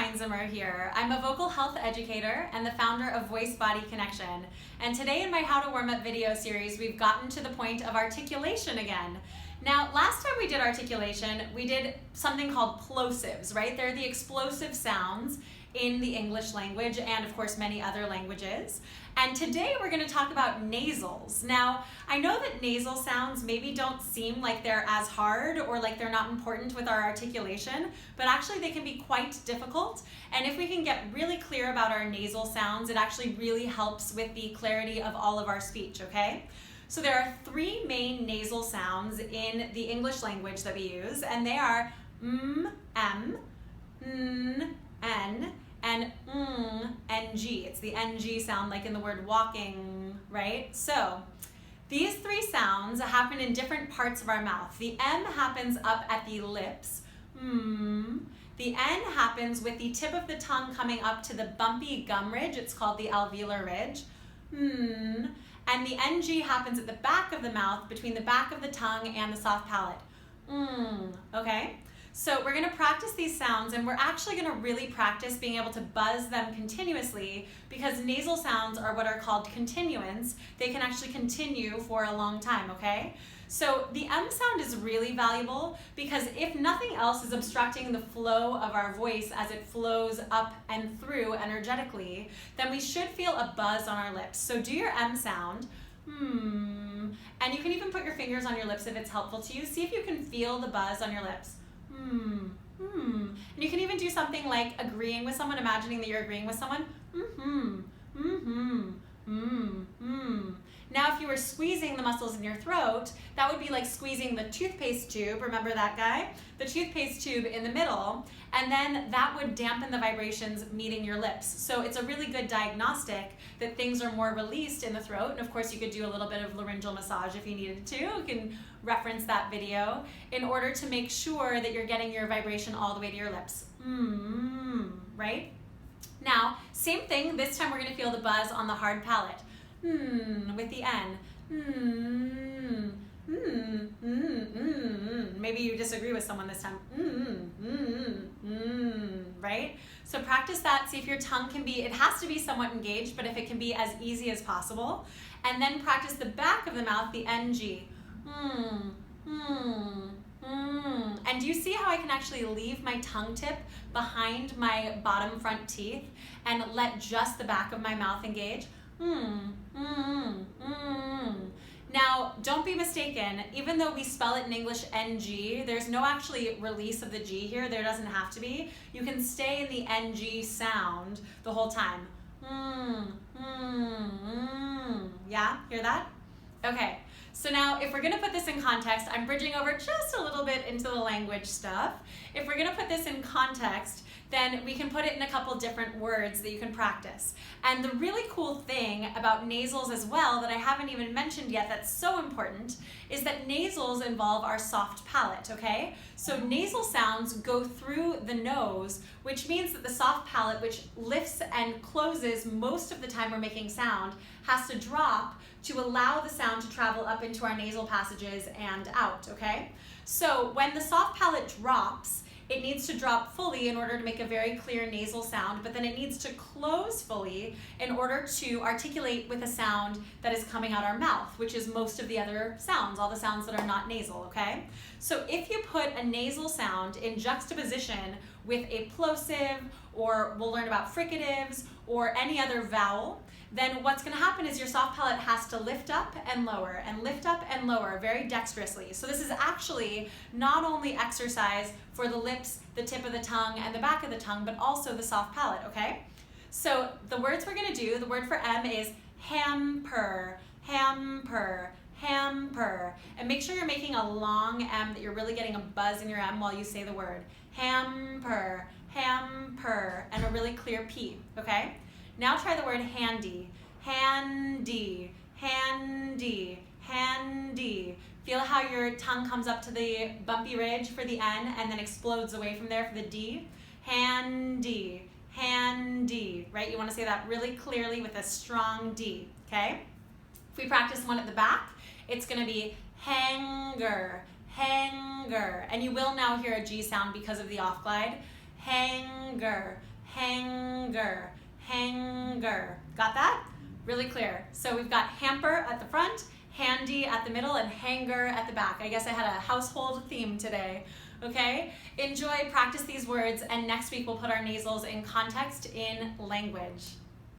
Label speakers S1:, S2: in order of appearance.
S1: Weinzimmer here. I'm a vocal health educator and the founder of Voice Body Connection. And today in my How to Warm Up video series, we've gotten to the point of articulation again. Now, last time we did articulation, we did something called plosives, right? They're the explosive sounds in the English language and of course many other languages. And today we're going to talk about nasals. Now, I know that nasal sounds maybe don't seem like they're as hard or like they're not important with our articulation, but actually they can be quite difficult. And if we can get really clear about our nasal sounds, it actually really helps with the clarity of all of our speech, okay? So there are three main nasal sounds in the English language that we use, and they are m, n, and ng. It's the ng sound like in the word walking, right? So these three sounds happen in different parts of our mouth. The m happens up at the lips, The n happens with the tip of the tongue coming up to the bumpy gum ridge. It's called the alveolar ridge, And the ng happens at the back of the mouth between the back of the tongue and the soft palate, okay? So we're going to practice these sounds, and we're actually going to really practice being able to buzz them continuously, because nasal sounds are what are called continuants. They can actually continue for a long time, okay? So the M sound is really valuable because if nothing else is obstructing the flow of our voice as it flows up and through energetically, then we should feel a buzz on our lips. So do your M sound, and you can even put your fingers on your lips if it's helpful to you. See if you can feel the buzz on your lips. And you can even do something like agreeing with someone, imagining that you're agreeing with someone. Now, if you were squeezing the muscles in your throat, that would be like squeezing the toothpaste tube. Remember that guy? The toothpaste tube in the middle, and then that would dampen the vibrations meeting your lips. So it's a really good diagnostic that things are more released in the throat. And of course, you could do a little bit of laryngeal massage if you needed to. You can reference that video in order to make sure that you're getting your vibration all the way to your lips. Right? Now, same thing. This time we're going to feel the buzz on the hard palate. With the N. Maybe you disagree with someone this time. Right? So practice that. See if your tongue can be, it has to be somewhat engaged, but if it can be as easy as possible. And then practice the back of the mouth, the NG. And do you see how I can actually leave my tongue tip behind my bottom front teeth and let just the back of my mouth engage? Now, don't be mistaken, even though we spell it in English NG, there's no actually release of the G here. There doesn't have to be. You can stay in the NG sound the whole time. Yeah, hear that? Okay, so now if we're gonna put this in context, I'm bridging over just a little bit into the language stuff. If we're gonna put this in context, then we can put it in a couple different words that you can practice. And the really cool thing about nasals as well that I haven't even mentioned yet that's so important is that nasals involve our soft palate, okay? So nasal sounds go through the nose, which means that the soft palate, which lifts and closes most of the time we're making sound, has to drop to allow the sound to travel up into our nasal passages and out, okay? So when the soft palate drops, it needs to drop fully in order to make a very clear nasal sound, but then it needs to close fully in order to articulate with a sound that is coming out our mouth, which is most of the other sounds, all the sounds that are not nasal, okay? So if you put a nasal sound in juxtaposition with a plosive, or we'll learn about fricatives, or any other vowel, then what's going to happen is your soft palate has to lift up and lift up and lower very dexterously. So this is actually not only exercise for the lips, the tip of the tongue, and the back of the tongue, but also the soft palate, okay? So the words we're going to do, the word for M is hamper, hamper, hamper. And make sure you're making a long M, that you're really getting a buzz in your M while you say the word. Hamper, hamper, and a really clear P, okay? Now try the word handy, handy, handy, handy. Feel how your tongue comes up to the bumpy ridge for the N and then explodes away from there for the D. Handy, handy, right? You want to say that really clearly with a strong D, okay? If we practice one at the back, it's going to be hanger, hanger. And you will now hear a G sound because of the off glide. Hanger, hanger, hanger. Got that? Really clear. So we've got hamper at the front, handy at the middle, and hanger at the back. I guess I had a household theme today. Okay? Enjoy, practice these words, and next week we'll put our nasals in context in language.